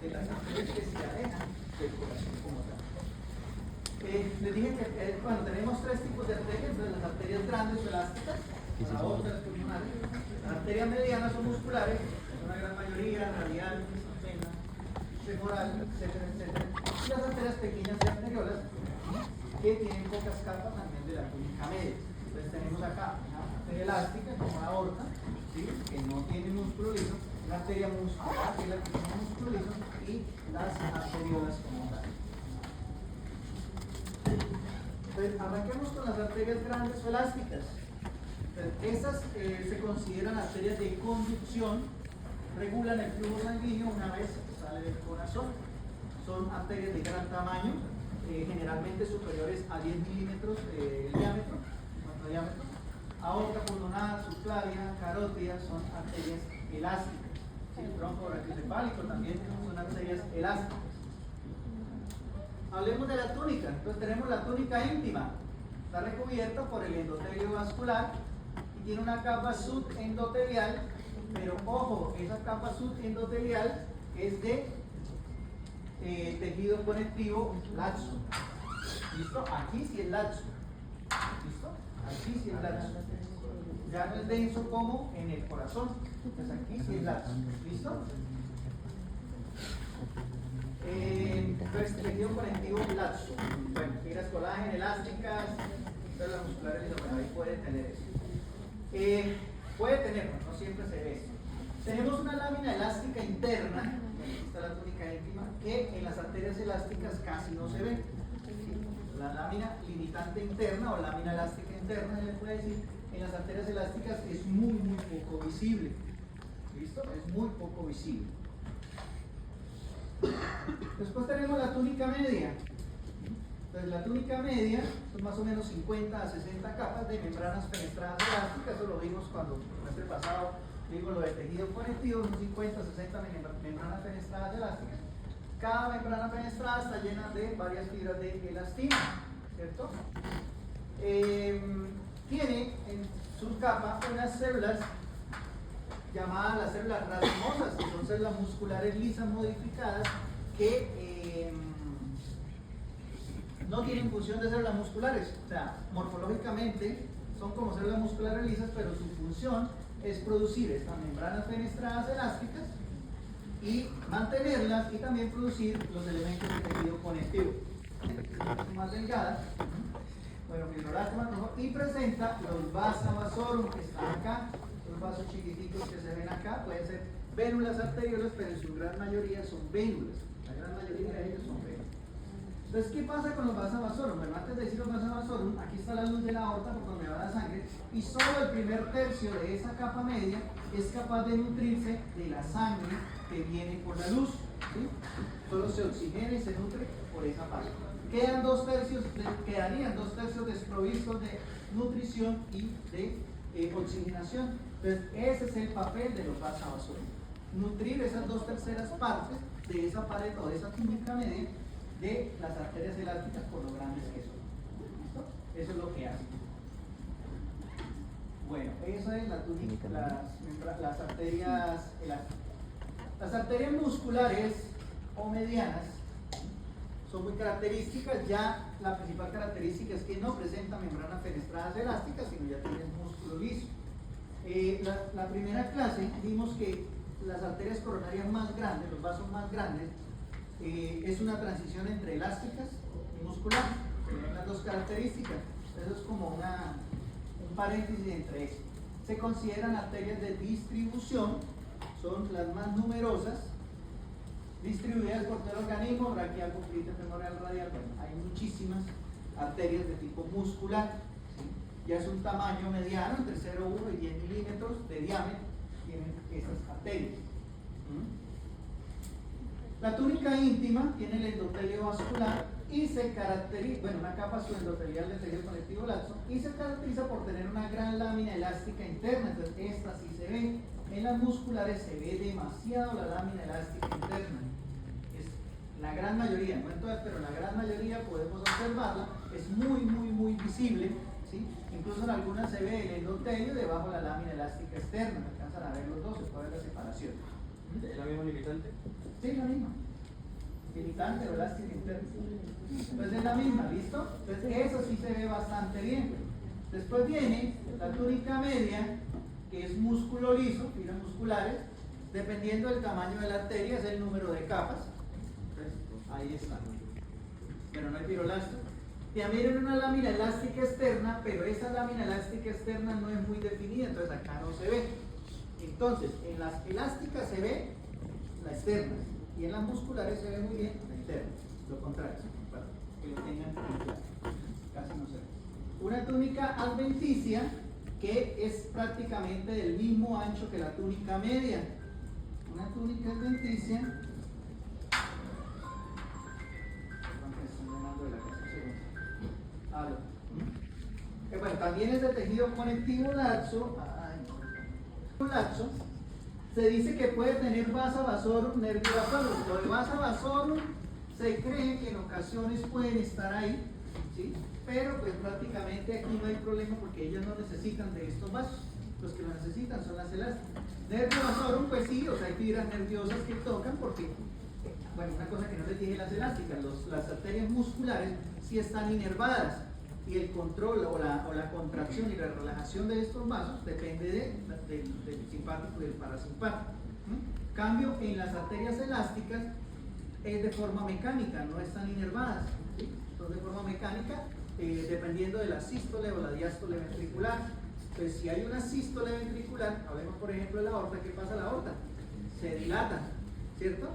de las arterias que se alejan del corazón como tal. Les dije que bueno, tenemos tres tipos de arterias, las arterias grandes o elásticas, las aortas pulmonares, las arterias medianas o musculares, una gran mayoría, radial, vena, femoral, etcétera, etcétera, y las arterias pequeñas y arteriolas, que tienen pocas capas también de la túnica media. Entonces tenemos acá una arteria elástica como la aorta, ¿sí?, que no tiene músculo liso, una arteria muscular que es la que tiene músculo liso, y las arteriolas como tal. Entonces, arranquemos con las arterias grandes o elásticas. Entonces, esas se consideran arterias de conducción, regulan el flujo sanguíneo una vez sale del corazón. Son arterias de gran tamaño, generalmente superiores a 10 milímetros de diámetro, cuanto diámetro. Aorta pulmonar, subclavia, carótida son arterias elásticas. El tronco brachiocefálico también son arterias elásticas. Hablemos de la túnica. Entonces tenemos la túnica íntima. Está recubierta por el endotelio vascular y tiene una capa subendotelial, pero ojo, esa capa subendotelial es de tejido conectivo laxo. ¿Listo? Aquí sí es laxo. ¿Listo? Aquí sí es laxo. Ya no es denso como en el corazón. Entonces aquí sí es laxo. ¿Listo? Entonces, tejido conectivo laxo. Bueno, fibras colágeno, elásticas, células musculares, ahí puede tener eso. Puede tenerlo, no siempre se ve eso. Tenemos una lámina elástica interna, aquí está la túnica íntima, que en las arterias elásticas casi no se ve. La lámina limitante interna o lámina elástica interna, se le puede decir, en las arterias elásticas es muy poco visible. ¿Listo? Es muy poco visible. Después tenemos la túnica media. Entonces la túnica media son más o menos 50 a 60 capas de membranas fenestradas elásticas. Eso lo vimos cuando el semestre pasado digo lo de tejido conectivo, son 50 a 60 membranas fenestradas elásticas. Cada membrana fenestrada está llena de varias fibras de elastina, ¿cierto? Tiene en su capa unas células llamadas las células racemosas, que son células musculares lisas modificadas que no tienen función de células musculares, o sea, morfológicamente son como células musculares lisas, pero su función es producir estas membranas fenestradas elásticas y mantenerlas y también producir los elementos de tejido conectivo. Más delgada, bueno, fibroblástica y presenta los vasa vasorum que están acá. Los vasos chiquiticos que se ven acá pueden ser vénulas arteriolas, pero en su gran mayoría son vénulas. La gran mayoría de ellos son vénulas. Entonces, ¿qué pasa con los vasa vasorum? Bueno, antes de decir los vasa vasorum, aquí está la luz de la aorta por donde va la sangre, y solo el primer tercio de esa capa media es capaz de nutrirse de la sangre que viene por la luz. ¿Sí? Solo se oxigena y se nutre por esa parte. Quedarían 2 tercios desprovistos de nutrición y de oxigenación. Entonces, ese es el papel de los vasa vasorum. Nutrir esas 2/3 partes de esa pared o de esa túnica media de las arterias elásticas por lo grandes que son. ¿Listo? Eso es lo que hace. Bueno, esa es la túnica, las arterias elásticas. Las arterias musculares o medianas son muy características. Ya la principal característica es que no presentan membranas fenestradas elásticas, sino ya tienen músculo liso. La primera clase vimos que las arterias coronarias más grandes, los vasos más grandes, es una transición entre elásticas y musculares. Tienen las dos características. Eso es como un paréntesis entre eso. Se consideran arterias de distribución, son las más numerosas, distribuidas por todo el organismo, braquial, popliteo, femoral, radial. Bueno, hay muchísimas arterias de tipo muscular. ¿Sí? Ya es un tamaño mediano, entre 0,1 y 10 milímetros de diámetro, tienen esas arterias. La túnica íntima tiene el endotelio vascular y se caracteriza, bueno, una capa subendotelial de tejido conectivo laxo, y se caracteriza por tener una gran lámina elástica interna. Entonces, esta sí se ve. En las musculares se ve demasiado la lámina elástica interna. Es la gran mayoría, no en todas, pero en la gran mayoría podemos observarla. Es muy visible, ¿sí? Incluso en algunas se ve el endotelio debajo de la lámina elástica externa. Alcanzan a ver los dos, se puede ver la separación. ¿Es la misma limitante? Sí, la misma. limitante o elástico interno. Entonces es la misma, ¿listo? Entonces eso sí se ve bastante bien. Después viene la túnica media, que es músculo liso, fibras musculares, dependiendo del tamaño de la arteria, es el número de capas. Entonces, ahí está. Pero no hay fibroblasto. También en una lámina elástica externa, pero esa lámina elástica externa no es muy definida, entonces acá no se ve. Entonces, en las elásticas se ve la externa y en las musculares se ve muy bien la interna. Lo contrario, para que lo tengan claro. Casi no se ve. Una túnica adventicia que es prácticamente del mismo ancho que la túnica media. Una túnica adventicia. Bueno, también es de tejido conectivo laxo. Laxo. Se dice que puede tener vasa vasorum, nervio vasorum. Lo de vasa vasorum se cree que en ocasiones pueden estar ahí, ¿sí? Pero pues prácticamente aquí no hay problema porque ellos no necesitan de estos vasos. Los que lo necesitan son las elásticas. Nervio vasorum, pues sí, o sea, hay fibras nerviosas que tocan porque, bueno, una cosa que no les dije las elásticas, las arterias musculares sí están inervadas y el control o la contracción y la relajación de estos vasos depende del simpático y del parasimpático. Cambio, en las arterias elásticas es de forma mecánica, no están inervadas, ¿sí? Son de forma mecánica, dependiendo de la sístole o la diástole ventricular. Entonces, si hay una sístole ventricular, hablemos por ejemplo de la aorta, ¿qué pasa a la aorta? Se dilata, ¿cierto?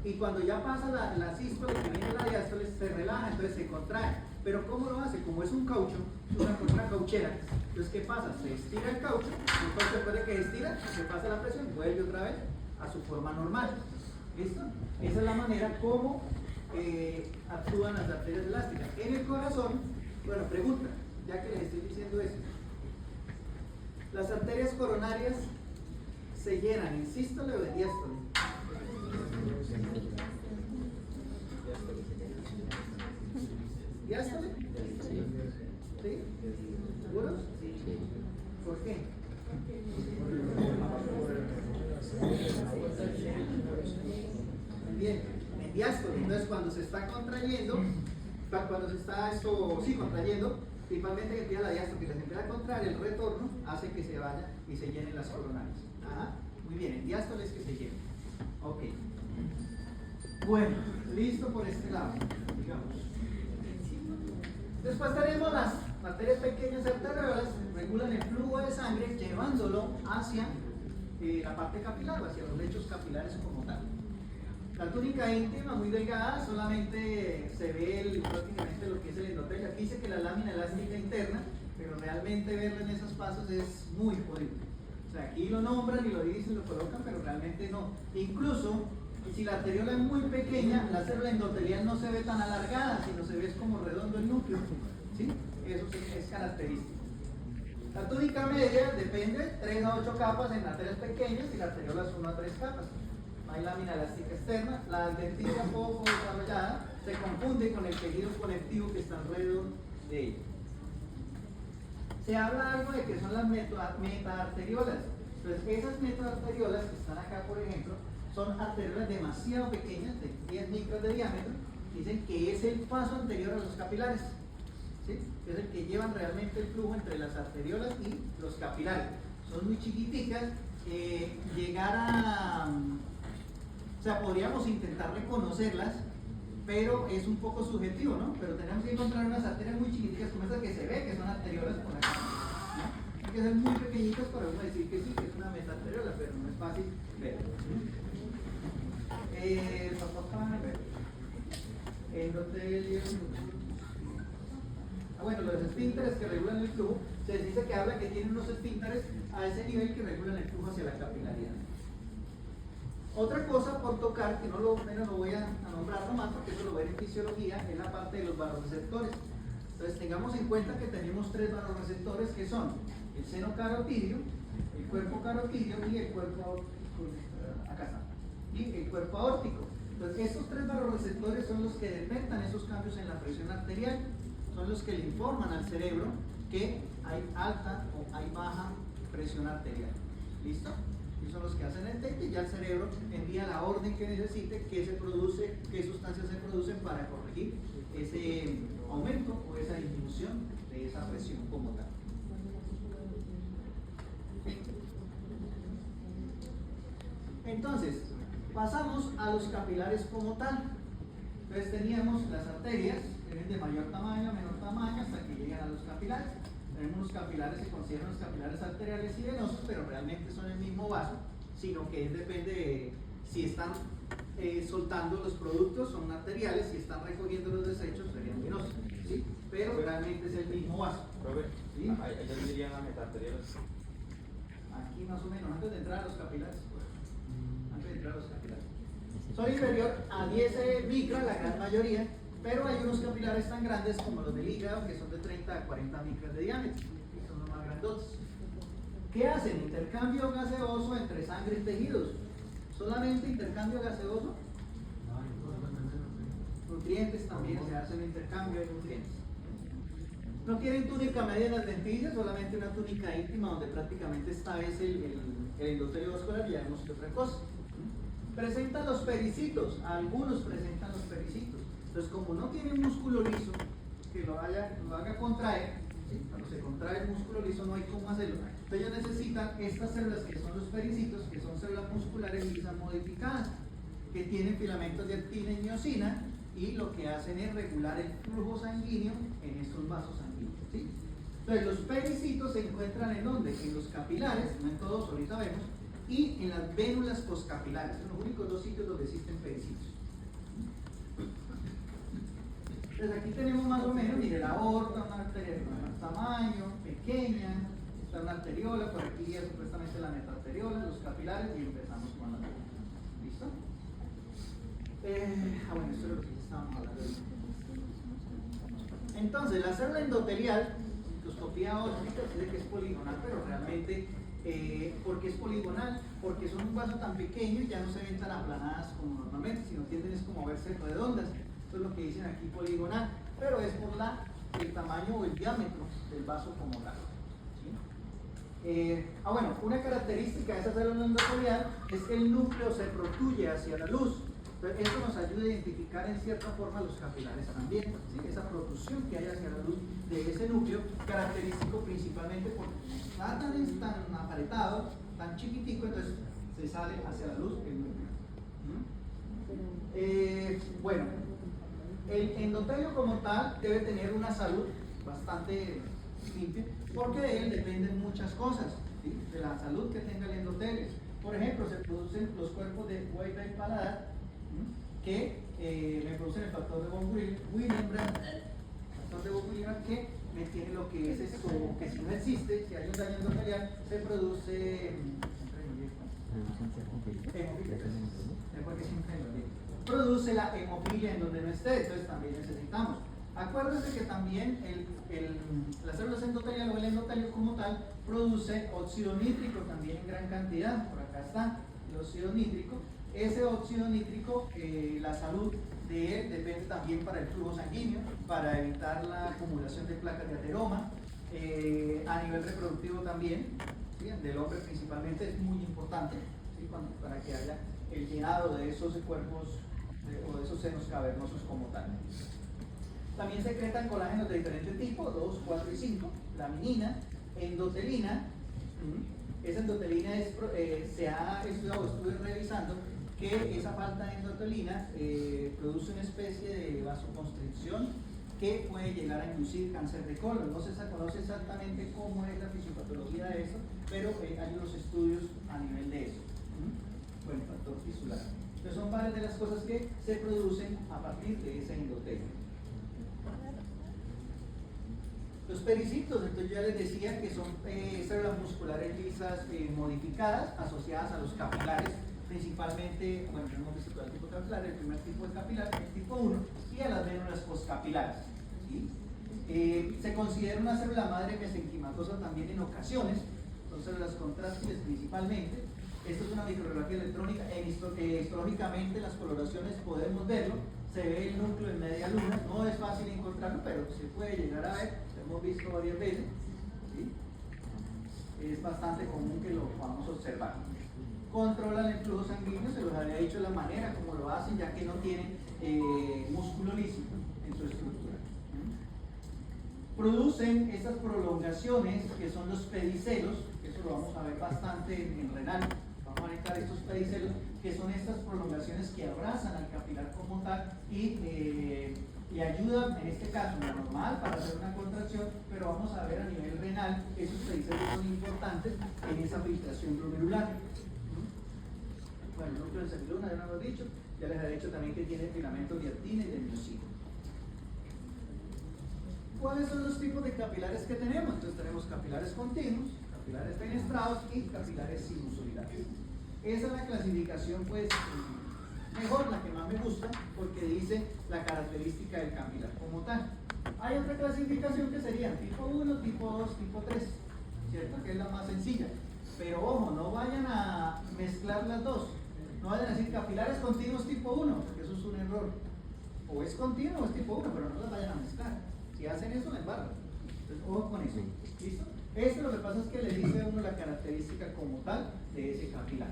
Y cuando ya pasa la sístole que viene la diástole, se relaja, entonces se contrae. Pero ¿cómo lo hace? Como es un caucho, una cauchera, entonces ¿qué pasa? Se estira el caucho, entonces después de que estira, se pasa la presión, vuelve otra vez a su forma normal. ¿Listo? Esa es la manera como actúan las arterias elásticas. En el corazón, bueno, pregunta, ya que les estoy diciendo eso. Las arterias coronarias se llenan en sístole o en diástole. ¿Diástole? ¿Sí? ¿Seguros? Sí. ¿Por qué? Bien, en diástole. Entonces cuando se está contrayendo, cuando se está contrayendo, principalmente que empieza la diástole, que se empieza a contraer, el retorno hace que se vaya y se llenen las coronarias. Ajá. Muy bien, en diástole es que se llenen. Ok. Bueno, listo por este lado, digamos. Después tenemos las arterias pequeñas arteriolas, regulan el flujo de sangre llevándolo hacia la parte capilar o hacia los lechos capilares como tal. La túnica íntima, muy delgada, solamente se ve prácticamente lo que es el endotelio. Aquí dice que la lámina elástica interna, pero realmente verlo en esos pasos es muy jodido. O sea, aquí lo nombran y lo dicen, lo colocan, pero realmente no. Incluso, si la arteriola es muy pequeña, la célula endotelial no se ve tan alargada, sino se ve como redondo el núcleo. ¿Sí? Eso es característico. La túnica media depende, 3 a 8 capas en arterias pequeñas y la arteriola es 1 a 3 capas. No hay lámina elástica externa. La adventicia poco desarrollada se confunde con el tejido conectivo que está alrededor de ella. Se habla algo de que son las metaarteriolas. Entonces, esas metaarteriolas que están acá, por ejemplo, son arteriolas demasiado pequeñas, de 10 micras de diámetro, dicen que es el paso anterior a los capilares, ¿sí? Es el que llevan realmente el flujo entre las arteriolas y los capilares. Son muy chiquiticas, o sea, podríamos intentar reconocerlas, pero es un poco subjetivo, ¿no? Pero tenemos que encontrar unas arterias muy chiquiticas como estas que se ve que son arteriolas por acá, ¿no? Hay que ser muy pequeñitas para uno decir que sí, que es una metaarteriola, pero no es fácil ver. Bueno, los esfínteres que regulan el flujo, se dice que habla que tienen unos esfínteres a ese nivel que regulan el flujo hacia la capilaridad. Otra cosa por tocar, que no lo voy a nombrar nomás porque eso lo voy a ver en fisiología, es la parte de los vasoreceptores. Entonces tengamos en cuenta que tenemos 3 vasoreceptores que son el seno carotidio, el cuerpo carotidio y el cuerpo acá está, y el cuerpo aórtico. Entonces estos 3 vasoreceptores son los que detectan esos cambios en la presión arterial, son los que le informan al cerebro que hay alta o hay baja presión arterial. ¿Listo? Y son los que se hace en el TET y ya el cerebro envía la orden que necesite, qué se produce, qué sustancias se producen para corregir ese aumento o esa disminución de esa presión como tal. Entonces, pasamos a los capilares como tal. Entonces teníamos las arterias, que vienen de mayor tamaño a menor tamaño hasta que llegan a los capilares. Tenemos los capilares que consideran los capilares arteriales y venosos, pero realmente son el mismo vaso, sino que depende de si están soltando los productos, son arteriales, si están recogiendo los desechos, serían venosos, ¿sí? Pero realmente es el mismo vaso. ¿Sí? Ellos dirían las metaarteriales. Aquí más o menos, antes de entrar a los capilares. Antes de entrar a los capilares. Son inferior a 10 micras, la gran mayoría, pero hay unos capilares tan grandes como los del hígado que son de 30 a 40 micras de diámetro, que son los más grandotes. ¿Qué hacen? Intercambio gaseoso entre sangre y tejidos. ¿Solamente intercambio gaseoso? Nutrientes también, se hace un intercambio de nutrientes. No tienen túnica media en las lentillas, solamente una túnica íntima donde prácticamente esta es el endotelio vascular y ya vemos que otra cosa. Presentan los pericitos, algunos presentan los pericitos. Entonces, como no tienen músculo liso que lo haga contraer, ¿sí? Cuando se contrae el músculo liso no hay cómo hacerlo. Entonces ellos necesitan estas células que son los pericitos, que son células musculares lisas modificadas, que tienen filamentos de actina y miosina, y lo que hacen es regular el flujo sanguíneo en estos vasos sanguíneos, ¿sí? Entonces los pericitos se encuentran ¿en dónde? En los capilares, no en todos, ahorita vemos, y en las vénulas postcapilares. Son los únicos dos sitios donde existen pericitos. Entonces aquí tenemos más o menos, mire, la aorta, una arteria de más tamaño, pequeña, está una arteriola, por aquí es supuestamente la metaarteriola, los capilares, y empezamos con la venas. ¿Listo? Bueno, esto es lo que estábamos hablando. Entonces, la célula endotelial, microscopía óptica, dice que es poligonal, pero realmente, ¿por qué es poligonal? Porque son un vaso tan pequeño y ya no se ven tan aplanadas como normalmente, sino tienden es como a verse redondas. Eso es lo que dicen aquí poligonal, pero es por el tamaño o el diámetro del vaso como tal. ¿Sí? Bueno, una característica de esa célula endotelial es que el núcleo se protruye hacia la luz. Entonces, eso nos ayuda a identificar en cierta forma los capilares también, ¿sí? Esa protrusión que hay hacia la luz de ese núcleo, característico principalmente porque está tan apretado, tan chiquitico, entonces se sale hacia la luz el núcleo. Bueno, el endotelio como tal debe tener una salud bastante limpia, porque de él dependen muchas cosas, ¿sí? De la salud que tenga el endotelio. Por ejemplo, se producen los cuerpos de Weber y paladar, que me producen el factor de von Willebrand, que me tiene lo que es esto, que si no existe, si hay un daño endotelial, se produce produce la hemofilia en donde no esté, entonces también necesitamos. Acuérdense que también las células endoteliales o el endotelio como tal produce óxido nítrico también en gran cantidad. Por acá está el óxido nítrico. Ese óxido nítrico, la salud de él depende también para el flujo sanguíneo, para evitar la acumulación de placas de ateroma, a nivel reproductivo también, ¿sí? Del hombre principalmente es muy importante, ¿sí? Para que haya el llenado de esos cuerpos o de esos senos cavernosos como tal. También secretan colágenos de diferente tipo, 2, 4 y 5, laminina, endotelina. Esa endotelina se ha estudiado o estuve revisando que esa falta de endotelina produce una especie de vasoconstricción que puede llegar a inducir cáncer de colon. No se conoce exactamente cómo es la fisiopatología de eso, pero hay unos estudios a nivel de eso. Bueno, factor tisular. Entonces son varias de las cosas que se producen a partir de ese endotelio. Los pericitos, entonces yo ya les decía que son células musculares lisas modificadas, asociadas a los capilares, principalmente, bueno, tenemos visto el tipo capilar, el primer tipo de capilar, el tipo 1, y a las vénulas postcapilares. ¿Sí? Se considera una célula madre mesenquimatosa también en ocasiones, son células contráctiles principalmente. Esto es una micrografía electrónica, histológicamente las coloraciones podemos verlo, se ve el núcleo en media luna, no es fácil encontrarlo, pero se puede llegar a ver, lo hemos visto varias veces, ¿sí? Es bastante común que lo podamos observar. controlan el flujo sanguíneo, se los había dicho la manera como lo hacen, ya que no tienen músculo lícido en su estructura. Producen estas prolongaciones que son los pedicelos, que eso lo vamos a ver bastante en renal. Vamos a necesitar estos pedicelos, que son estas prolongaciones que abrazan al capilar como tal y le ayudan, en este caso, lo normal para hacer una contracción, pero vamos a ver a nivel renal, esos pedicelos son importantes en esa filtración glomerular. Bueno, el núcleo de cefalona ya lo hemos dicho, ya les había dicho también que tiene filamentos de actina y de miocito. ¿Cuáles son los tipos de capilares que tenemos? Entonces tenemos capilares continuos, capilares fenestrados y capilares sinusoidales. Esa es la clasificación pues mejor, la que más me gusta, porque dice la característica del capilar como tal. Hay otra clasificación que serían tipo 1, tipo 2, tipo 3, ¿cierto? Que es la más sencilla. Pero ojo, no vayan a mezclar las dos. No vayan a decir capilares continuos tipo 1, porque eso es un error. O es continuo o es tipo 1, pero no las vayan a mezclar. Si hacen eso, les barran. Entonces, ojo con eso. ¿Listo? Esto lo que pasa es que le dice a uno la característica como tal de ese capilar.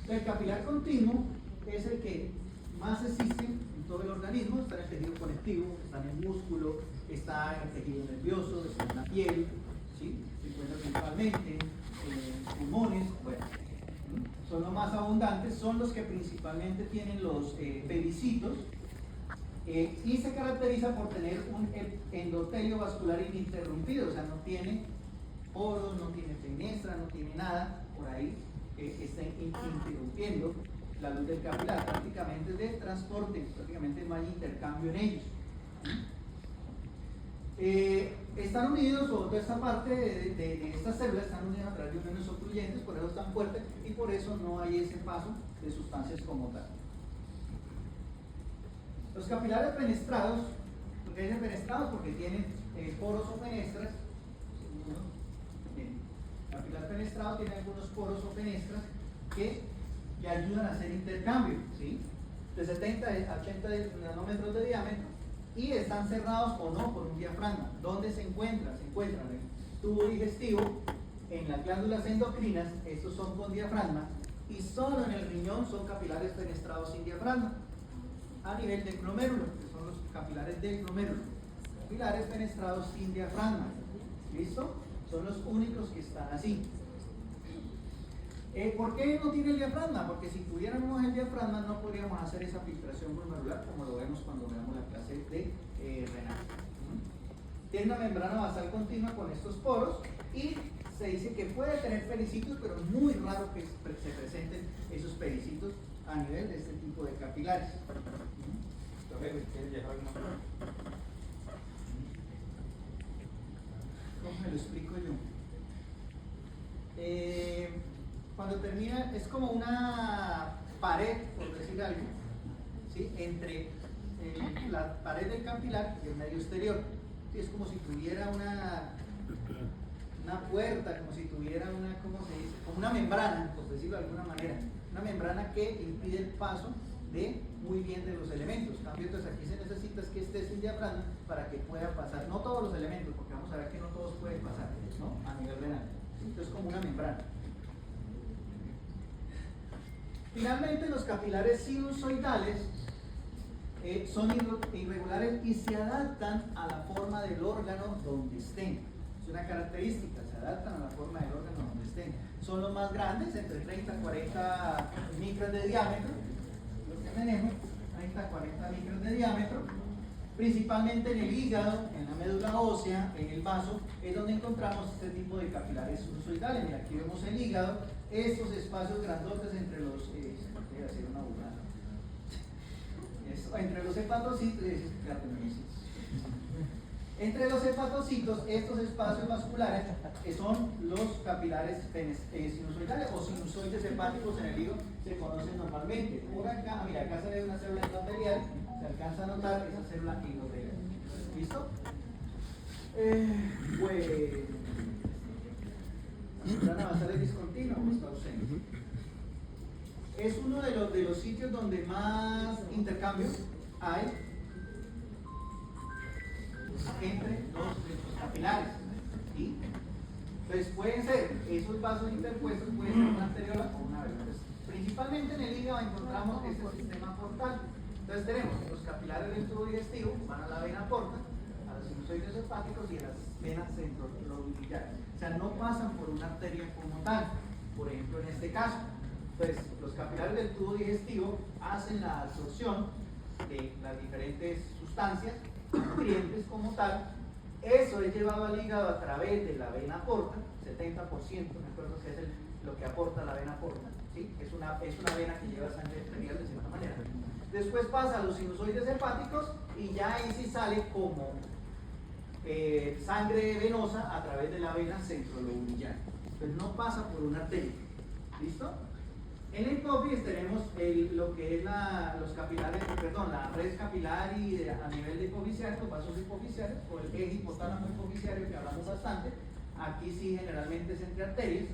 El capilar continuo es el que más existe en todo el organismo. Está en el tejido conectivo, está en el músculo, está en el tejido nervioso, está en la piel, ¿sí? Se encuentra principalmente en pulmones. Bueno, son los más abundantes, son los que principalmente tienen los pericitos. Y se caracteriza por tener un endotelio vascular ininterrumpido, o sea, no tiene poros, no tiene fenestra, no tiene nada por ahí que esté interrumpiendo la luz del capilar. Prácticamente es de transporte, prácticamente no hay intercambio en ellos. Están unidos, o toda esta parte de estas células están unidas a través de uniones ocluyentes, por eso es tan fuerte y por eso no hay ese paso de sustancias como tal. Los capilares fenestrados, ¿por qué dicen fenestrados? Porque tienen poros o fenestras. El capilar fenestrado tiene algunos poros o fenestras que le ayudan a hacer intercambio, ¿sí? De 70 a 80 nanómetros de diámetro, y están cerrados o no por un diafragma. ¿Dónde se encuentran? Se encuentran en el tubo digestivo, en las glándulas endocrinas, estos son con diafragma, y solo en el riñón son capilares fenestrados sin diafragma. A nivel del glomérulo, que son los capilares del glomérulo, capilares fenestrados sin diafragma. ¿Listo? Son los únicos que están así. ¿Por qué no tiene el diafragma? Porque si tuviéramos el diafragma no podríamos hacer esa filtración glomerular como lo vemos cuando veamos la clase de renal. Tiene una membrana basal continua con estos poros y se dice que puede tener pericitos, pero es muy raro que se presenten esos pericitos a nivel de este tipo de capilares. ¿Cómo me lo explico yo? Cuando termina, es como una pared, por decir algo, ¿sí? Entre la pared del capilar y el medio exterior. ¿Sí? Es como si tuviera una puerta, como si tuviera una, ¿cómo se dice? Como una membrana, por decirlo de alguna manera. Una membrana que impide el paso de muy bien de los elementos. En cambio, entonces aquí se necesita es que esté sin diafragma para que pueda pasar, no todos los elementos, porque vamos a ver que no todos pueden pasar, ¿no? A nivel renal. Entonces, como una membrana. Finalmente, los capilares sinusoidales son irregulares y se adaptan a la forma del órgano donde estén. Es una característica, se adaptan a la forma del órgano donde estén. Son los más grandes, entre 30 y 40 micras de diámetro. Los que tenemos, 30 a 40 micras de diámetro. Principalmente en el hígado, en la médula ósea, en el vaso, es donde encontramos este tipo de capilares sinusoidales. Mira, aquí vemos el hígado, estos espacios grandotes entre los, voy a hacer una burrada, entre los hepatocitos, entre los hepatocitos, estos espacios vasculares que son los capilares sinusoidales o sinusoides hepáticos en el hígado se conocen normalmente. Por acá, mira, acá se ve una célula endotelial, se alcanza a notar esa célula endotelial. ¿Listo? Bueno, la membrana basal es discontinua o está ausente. Es uno de los sitios donde más intercambio hay entre los capilares. ¿Sí? Entonces pueden ser, esos vasos interpuestos pueden ser un arterioveno en el hígado encontramos este sistema portal. Entonces tenemos los capilares del tubo digestivo, van a la vena porta, a los sinusoides hepáticos y a las venas centrolobulares. O sea, no pasan por una arteria como tal, por ejemplo en este caso. Entonces, los capilares del tubo digestivo hacen la absorción de las diferentes sustancias, nutrientes como tal. Eso es llevado al hígado a través de la vena porta, 70%, me acuerdo que es lo que aporta la vena porta, ¿sí? Es una vena que lleva sangre arterial de cierta manera. Después pasa a los sinusoides hepáticos y ya ahí sí sale como sangre venosa a través de la vena centrolobular. Entonces no pasa por una arteria. ¿Listo? En la hipófisis tenemos lo que es los capilares, perdón, la red capilar y a nivel de hipofisiario, los vasos hipofisiarios, o el eje hipotálamo hipofisiario que hablamos bastante. Aquí sí generalmente es entre arterias.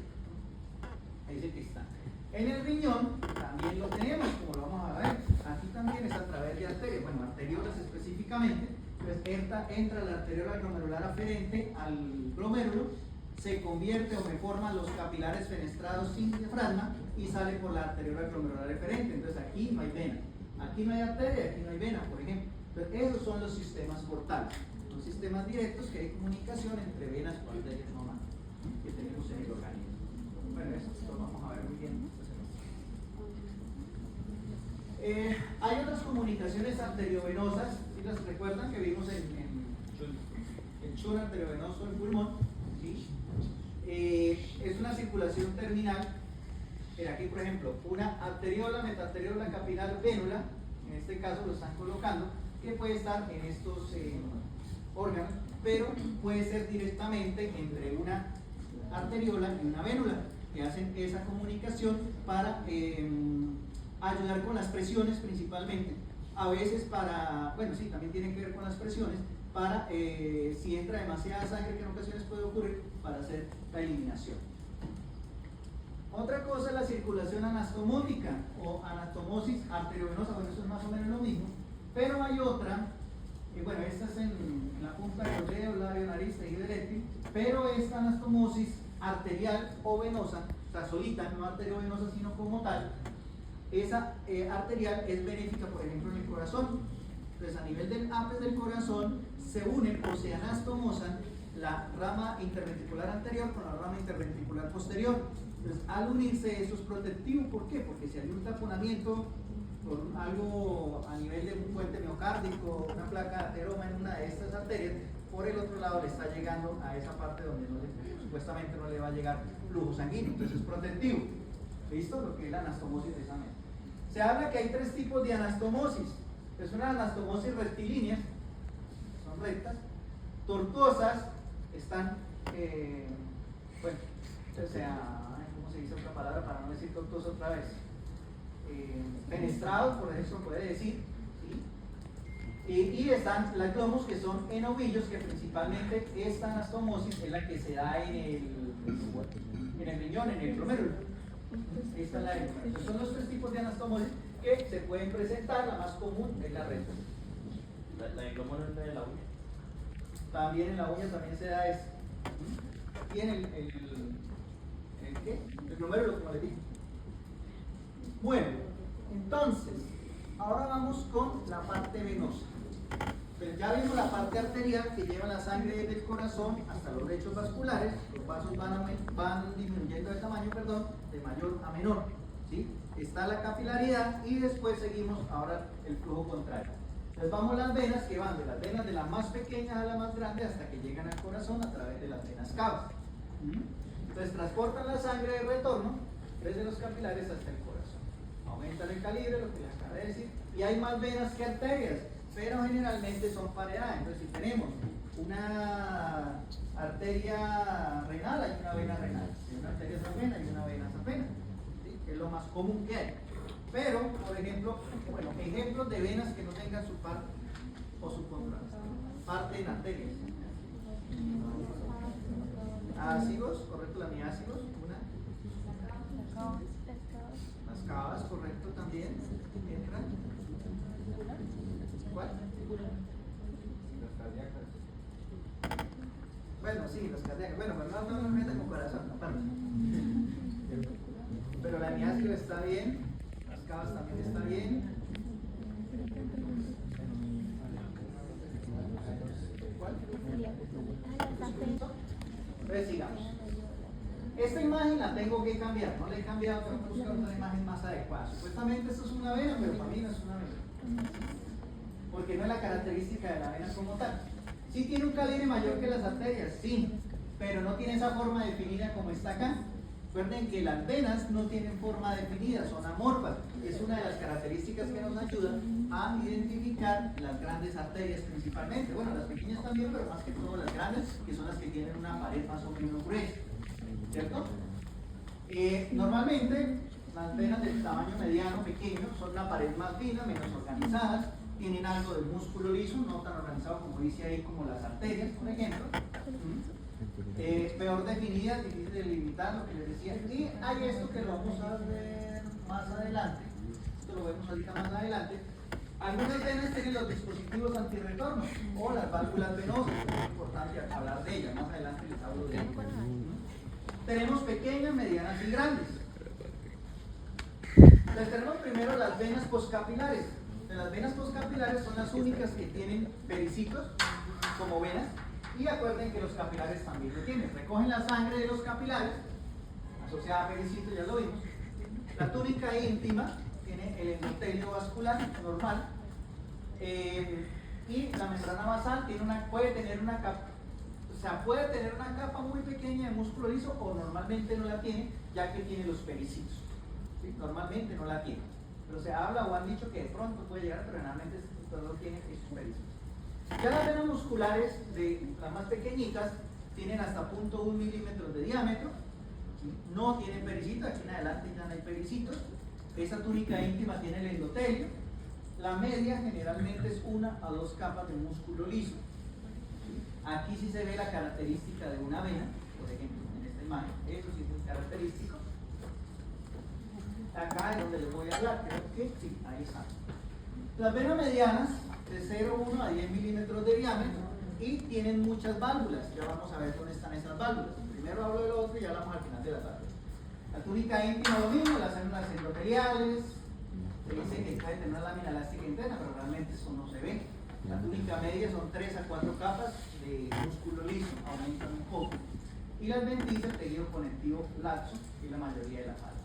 Ahí sí que está. En el riñón también lo tenemos, como lo vamos a ver. Aquí también es a través de arterias, bueno, arteriolas específicamente. Entonces entra la arteriola glomerular aferente al glomérulo, se convierte o me forman los capilares fenestrados sin diafragma y sale por la arteriola glomerular eferente. Entonces aquí no hay vena, aquí no hay arteria, aquí no hay vena, por ejemplo. Entonces esos son los sistemas portales, son sistemas directos que hay comunicación entre venas y arterias normales que tenemos en el organismo. Bueno, eso lo vamos a ver muy bien. Hay otras comunicaciones arteriovenosas, si las recuerdan, que vimos en el chun arteriovenoso en pulmón, ¿sí? Es una circulación terminal. Aquí, por ejemplo, una arteriola, metaarteriola, capilar, vénula, en este caso lo están colocando, que puede estar en estos órganos, pero puede ser directamente entre una arteriola y una vénula, que hacen esa comunicación para ayudar con las presiones principalmente, a veces para, bueno, sí, también tiene que ver con las presiones, para si entra demasiada sangre, que en ocasiones puede ocurrir, para hacer la eliminación. Otra cosa es la circulación anastomótica o anastomosis arteriovenosa, bueno, eso es más o menos lo mismo, pero hay otra, bueno, esta es en la punta de los dedos, labio, nariz, tejido eréctil, pero esta anastomosis arterial o venosa, o sea, solita, no arteriovenosa, sino como tal, esa arterial es benéfica, por ejemplo, en el corazón. Entonces, a nivel del ápice del corazón, se unen o se anastomosan la rama interventricular anterior con la rama interventricular posterior. Entonces, al unirse, eso es protectivo. ¿Por qué? Porque si hay un taponamiento por algo a nivel de un puente miocárdico, una placa de ateroma en una de estas arterias, por el otro lado le está llegando a esa parte donde supuestamente no le va a llegar flujo sanguíneo. Entonces, es protectivo. ¿Listo? Lo que es la anastomosis de esa manera. Se habla que hay tres tipos de anastomosis. Es una anastomosis rectilíneas, son rectas, tortuosas, están, bueno, o sea, ¿cómo se dice otra palabra para no decir tortuoso otra vez? Fenestrados, por eso puede decir, ¿sí? Y están las clomos, que son en ovillos, que principalmente esta anastomosis es la que se da en el riñón, en el glomérulo. Esta es la recta. Entonces, son los tres tipos de anastomosis que se pueden presentar. La más común es la recta. La de glomo no es la de la uña. También en la uña también se da eso. Y en el ¿qué? El glomérulo, como les dije. Bueno, entonces, ahora vamos con la parte venosa. Pues ya vimos la parte arterial que lleva la sangre desde el corazón hasta los lechos vasculares. Los vasos van disminuyendo de tamaño, de mayor a menor, ¿sí? Está la capilaridad y después seguimos ahora el flujo contrario. Entonces vamos las venas, que van de las venas de la más pequeña a la más grande hasta que llegan al corazón a través de las venas cavas. Entonces transportan la sangre de retorno desde los capilares hasta el corazón. Aumentan el calibre, lo que les acabo de decir, y hay más venas que arterias, pero generalmente son pareadas. Entonces, si tenemos una arteria renal, hay una vena renal, hay una arteria safena y una vena safena, ¿sí? Que es lo más común que hay. Pero, por ejemplo, bueno, ejemplos de venas que no tengan su par o su contraste. Parte en arterias. Ácidos, correcto, la miácidos, una. Las cavas, correcto, también. Entra. ¿Cuál? Las cardíacas. Bueno, sí, las cardíacas. Bueno, pero no nos metan con corazón, aparte. Pero la miácido está bien. cavas también está bien. ¿Cuál? Entonces sigamos. Esta imagen la tengo que cambiar, no la he cambiado, tengo que buscar una imagen más adecuada. Supuestamente esto es una vena, pero para mí no es una vena, porque no es la característica de la vena como tal. Sí tiene un calibre mayor que las arterias, sí, pero no tiene esa forma definida como está acá. Recuerden que las venas no tienen forma definida, son amorfas. Es una de las características que nos ayudan a identificar las grandes arterias principalmente. Bueno, las pequeñas también, pero más que todo las grandes, que son las que tienen una pared más o menos gruesa, ¿cierto? Normalmente las venas del tamaño mediano, pequeño, son una pared más fina, menos organizadas, tienen algo de músculo liso, no tan organizado como dice ahí, como las arterias, por ejemplo. Peor definida, difícil de delimitar, lo que les decía. Y hay esto que lo vamos a ver más adelante. Esto lo vemos ahorita más adelante. Algunas venas tienen los dispositivos antirretorno o las válvulas venosas. Es importante hablar de ellas. Más adelante les hablo de ellas. Tenemos pequeñas, medianas y grandes. Entonces tenemos primero las venas poscapilares. Las venas poscapilares son las únicas que tienen pericitos como venas. Y acuerden que los capilares también lo tienen. Recogen la sangre de los capilares, asociada a pericitos, ya lo vimos. La túnica íntima tiene el endotelio vascular normal. Y la membrana basal puede tener una capa muy pequeña de músculo liso, o normalmente no la tiene, ya que tiene los pericitos. ¿Sí? Normalmente no la tiene. Pero se habla o han dicho que de pronto puede llegar, pero generalmente no tiene esos pericitos. Ya las venas musculares, de las más pequeñitas, tienen hasta 0.1 milímetros de diámetro, ¿sí? No tienen pericitos, aquí en adelante ya no hay pericitos. Esa túnica íntima tiene el endotelio. La media generalmente es 1 a 2 capas de músculo liso, ¿sí? Aquí sí se ve la característica de una vena, por ejemplo, en esta imagen, eso sí es característico. Acá es donde les voy a hablar, creo que sí, ahí está. Las venas medianas, de 0,1 a 10 milímetros de diámetro, y tienen muchas válvulas. Ya vamos a ver dónde están esas válvulas. Primero hablo de lo otro y ya hablamos al final de las válvulas. La túnica íntima lo mismo, las células endoteliales. Se dice que puede tener una lámina elástica interna, pero realmente eso no se ve. La túnica media son 3 a 4 capas de músculo liso, aumentan un poco. Y las ventizas, el tejido conectivo laxo, y la mayoría de la falda.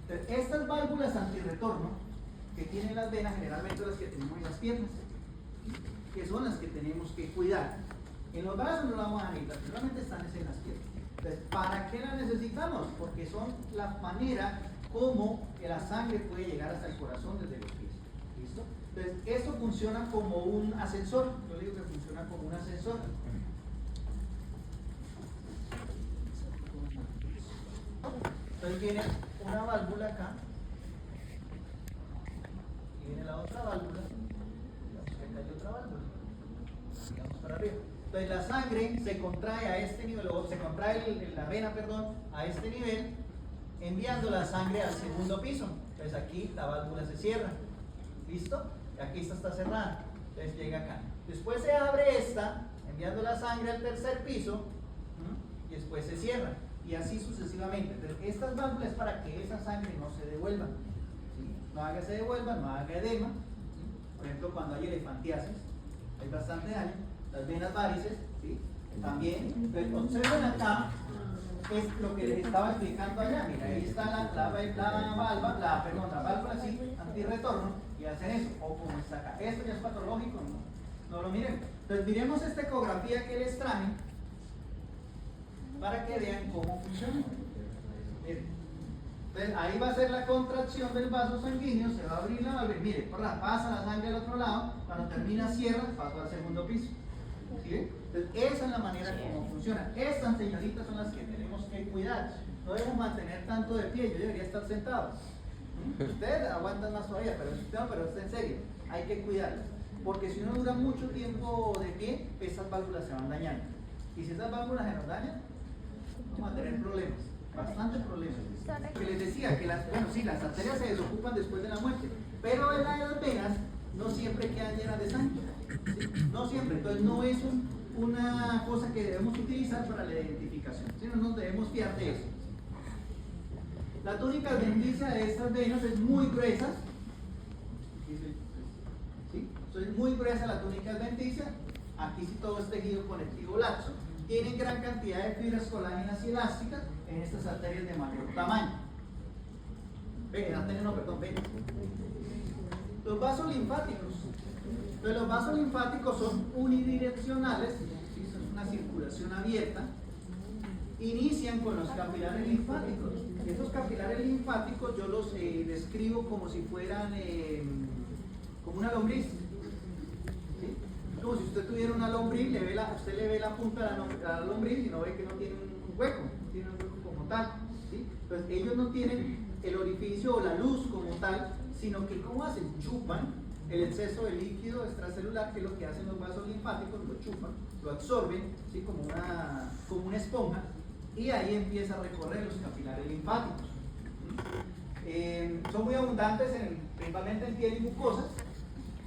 Entonces, estas válvulas antirretorno que tienen las venas, generalmente las que tenemos en las piernas, que son las que tenemos que cuidar. En los brazos no las vamos a necesitar, solamente están en las piernas. Entonces, ¿para qué las necesitamos? Porque son la manera como la sangre puede llegar hasta el corazón desde los pies. ¿Listo? Entonces, esto funciona como un ascensor. Yo digo que funciona como un ascensor. Entonces viene una válvula acá, y viene la otra válvula, acá hay otra válvula, vamos para arriba. Entonces la sangre se contrae a este nivel, o se contrae la vena, perdón, a este nivel, enviando la sangre al segundo piso. Entonces aquí la válvula se cierra, ¿listo? Y aquí esta está cerrada, entonces llega acá. Después se abre esta, enviando la sangre al tercer piso, y después se cierra. Y así sucesivamente. Pero estas válvulas es para que esa sangre no se devuelva, ¿sí? No se devuelva, no haga edema, ¿sí? Por ejemplo, cuando hay elefantiasis, hay bastante daño. Las venas varices, ¿sí? También. Entonces, observen acá, es lo que les estaba explicando allá. Mira, ahí está la válvula sí, antirretorno, y hacen eso, o como está acá. Esto ya es patológico, no lo miren. Entonces, miremos esta ecografía que les traje, para que vean cómo funciona. Entonces, ahí va a ser la contracción del vaso sanguíneo, se va a abrir la válvula, mire, pasa la sangre al otro lado, cuando termina cierra, pasa al segundo piso. ¿Sí? Entonces, esa es la manera como funciona. Estas señoritas son las que tenemos que cuidar. No debemos mantener tanto de pie, yo debería estar sentado. Ustedes aguantan más todavía, pero es en serio, hay que cuidarlas. Porque si uno dura mucho tiempo de pie, esas válvulas se van dañando. Y si esas válvulas se nos dañan, vamos a tener problemas, bastantes problemas. Que les decía que las arterias se desocupan después de la muerte, pero las venas no siempre quedan llenas de sangre, ¿sí? No siempre, entonces no es una cosa que debemos utilizar para la identificación, sino nos debemos fiar de eso. La túnica adventicia de estas venas es muy gruesa. ¿Sí? Es muy gruesa la túnica adventicia. Aquí sí todo es tejido conectivo laxo. Tienen gran cantidad de fibras colágenas y elásticas en estas arterias de mayor tamaño. Venas. Los vasos linfáticos. Entonces, los vasos linfáticos son unidireccionales, ¿sí? Es una circulación abierta. Inician con los capilares linfáticos. Estos capilares linfáticos yo los describo como si fueran como una lombriz. ¿Sí? Como si usted tuviera una lombriz, usted le ve la punta a la lombriz y no ve que no tiene un hueco, no tiene un hueco como tal. ¿Sí? Entonces ellos no tienen el orificio o la luz como tal, sino que ¿cómo hacen? Chupan el exceso de líquido extracelular, que es lo que hacen los vasos linfáticos, lo chupan, lo absorben, ¿sí? como una esponja, y ahí empieza a recorrer los capilares linfáticos. Son muy abundantes principalmente en piel y mucosas,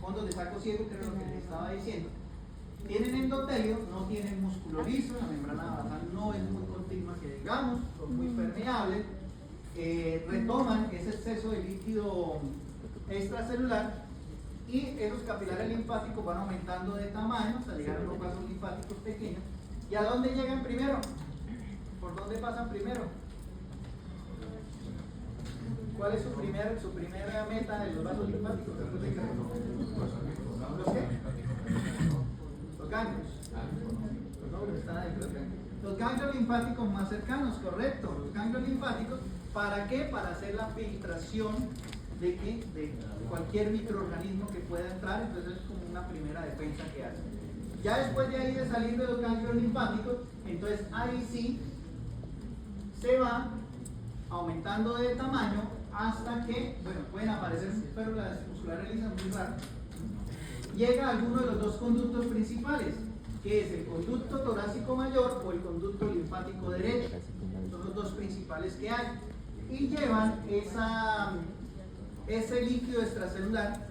fondos de saco ciego, que era lo que les estaba diciendo. Tienen endotelio, no tienen músculo liso, la membrana basal no es muy continua que digamos, son muy permeables, retoman ese exceso de líquido extracelular y esos capilares linfáticos van aumentando de tamaño hasta llegar a los vasos linfáticos pequeños. ¿Y a dónde llegan primero? ¿Por dónde pasan primero? ¿Cuál es su primera meta de los vasos linfáticos? ¿Los qué? Los ganglios. Los nódulos están ahí, los ganglios. Los ganglios linfáticos más cercanos, correcto. Los ganglios linfáticos, ¿para qué? Para hacer la filtración de cualquier microorganismo que pueda entrar. Entonces es como una primera defensa que hace. Ya después de ahí de salir de los ganglios linfáticos, entonces ahí sí se va aumentando de tamaño hasta que, bueno, pueden aparecer férulas musculares lisas muy raras. Llega a alguno de los dos conductos principales, que es el conducto torácico mayor o el conducto linfático derecho. Son los dos principales que hay. Y llevan ese líquido extracelular,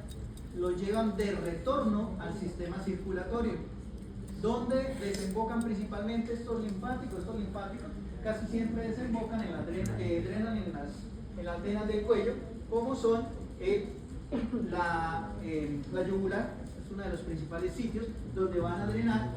lo llevan de retorno al sistema circulatorio, donde desembocan principalmente estos linfáticos. Estos linfáticos casi siempre desembocan drenan en las venas del cuello, como son la yugular, es uno de los principales sitios donde van a drenar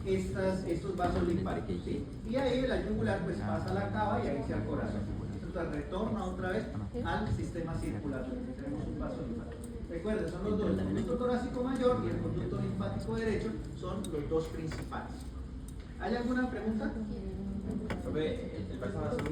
estos vasos linfáticos, ¿sí? Y ahí la yugular pues pasa a la cava y ahí se al corazón. Entonces retorna otra vez al sistema circulatorio. Tenemos un vaso linfático. Recuerden, son los dos, el conducto torácico mayor y el conducto linfático derecho son los dos principales. ¿Hay alguna pregunta? El vaso